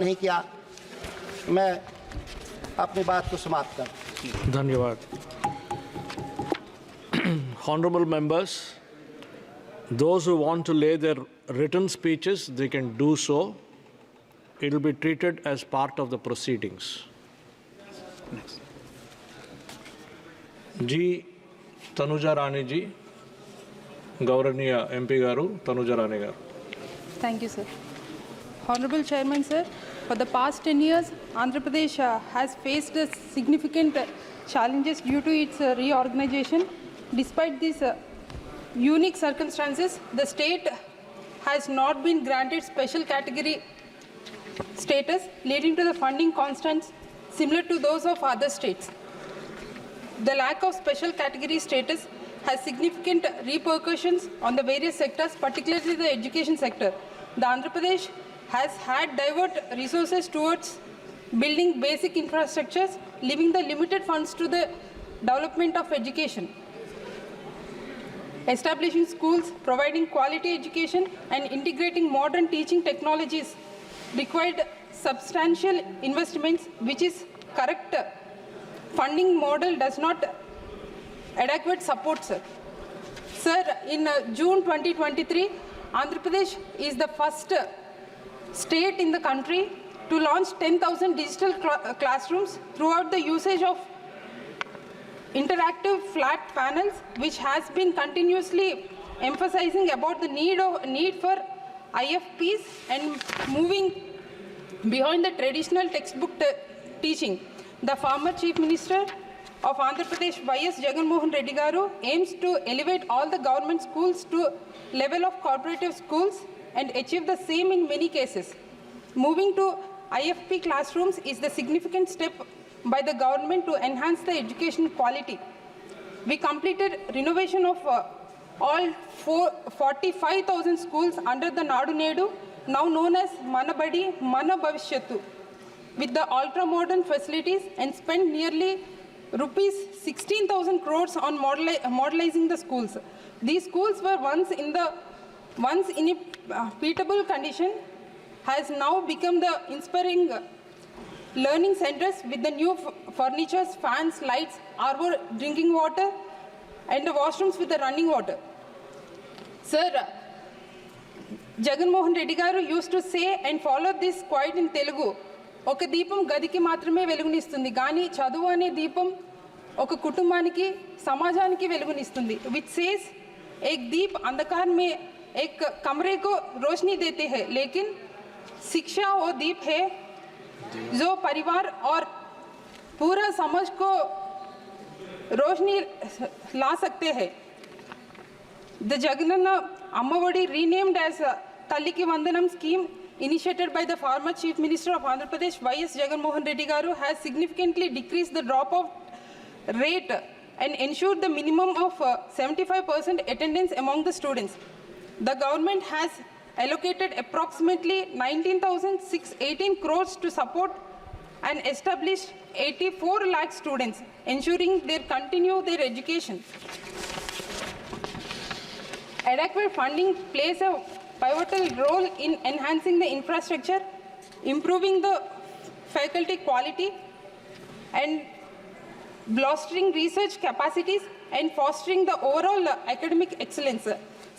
नहीं किया। मैं अपनी बात को समाप्त कर। धन्यवाद। Honorable members, those who want to lay their written speeches, they can do so. It will be treated as part of the proceedings. Ji Tanuja Rani ji, गौरवनीय MP garu Tanuja Rani garu. Thank you, sir. Honorable Chairman, sir, for the past 10 years, Andhra Pradesh has faced significant challenges due to its reorganization. Despite these unique circumstances, the state has not been granted special category status, leading to the funding constraints similar to those of other states. The lack of special category status has significant repercussions on the various sectors, particularly the education sector. The Andhra Pradesh has had divert resources towards building basic infrastructures, leaving the limited funds to the development of education. Establishing schools, providing quality education, and integrating modern teaching technologies required substantial investments, which is correct. Funding model does not adequate support, sir. Sir, in June 2023, Andhra Pradesh is the first state in the country to launch 10,000 digital classrooms throughout the usage of interactive flat panels, which has been continuously emphasizing about the need for IFPs and moving beyond the traditional textbook teaching. The former Chief Minister of Andhra Pradesh, Y.S. Jagan Mohan Reddy Garu, aims to elevate all the government schools to level of cooperative schools and achieve the same in many cases. Moving to IFP classrooms is the significant step by the government to enhance the education quality. We completed renovation of all 45,000 schools under the Nadu Nedu, now known as Mana Badi, Mana Bhavishyattu, with the ultra-modern facilities, and spent nearly rupees 16,000 crores on modelizing the schools. These schools were once in a pitiable condition, has now become the inspiring learning centers with the new furnitures, fans, lights, arbor, drinking water, and the washrooms with the running water. Sir, Jagan Mohan Reddy Garu used to say and follow this quite in Telugu. ఒక దీపం గదికి మాత్రమే వెలుగునిస్తుంది, కానీ చదువు అనే దీపం ఒక కుటుంబానికి సమాజానికి వెలుగునిస్తుంది. విచ్ సేస్ एक दीप अंधकार में एक कमरे को रोशनी देते हैं, लेकिन शिक्षा वो दीप है जो परिवार और पूरा समाज को रोशनी ला सकते हैं. The Jagananna Ammavadi, renamed as Talliki Vandanam scheme, initiated by the former Chief Minister of Andhra Pradesh, Y.S. Jagan Mohan Reddy Garu, has significantly decreased the drop-off rate and ensured the minimum of 75% attendance among the students. The government has allocated approximately 19,618 crores to support and establish 84 lakh students, ensuring they continue their education. Adequate funding plays a pivotal role in enhancing the infrastructure, improving the faculty quality, and bolstering research capacities and fostering the overall academic excellence.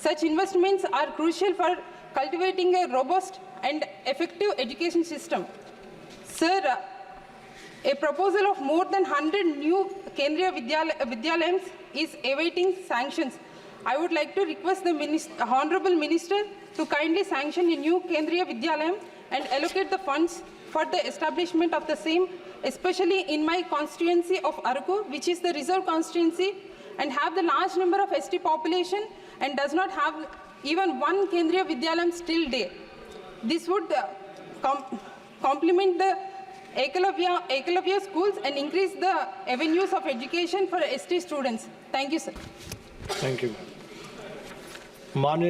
Such investments are crucial for cultivating a robust and effective education system. Sir, a proposal of more than 100 new Kendriya Vidyalayams is awaiting sanctions. I would like to request the Honorable Minister to kindly sanction a new Kendriya Vidyalayam and allocate the funds for the establishment of the same, especially in my constituency of Araku, which is the reserve constituency and have the large number of ST population and does not have even one Kendriya Vidyalayam still there. This would complement the Ekalavya schools and increase the avenues of education for ST students. Thank you, sir. Thank you. Manin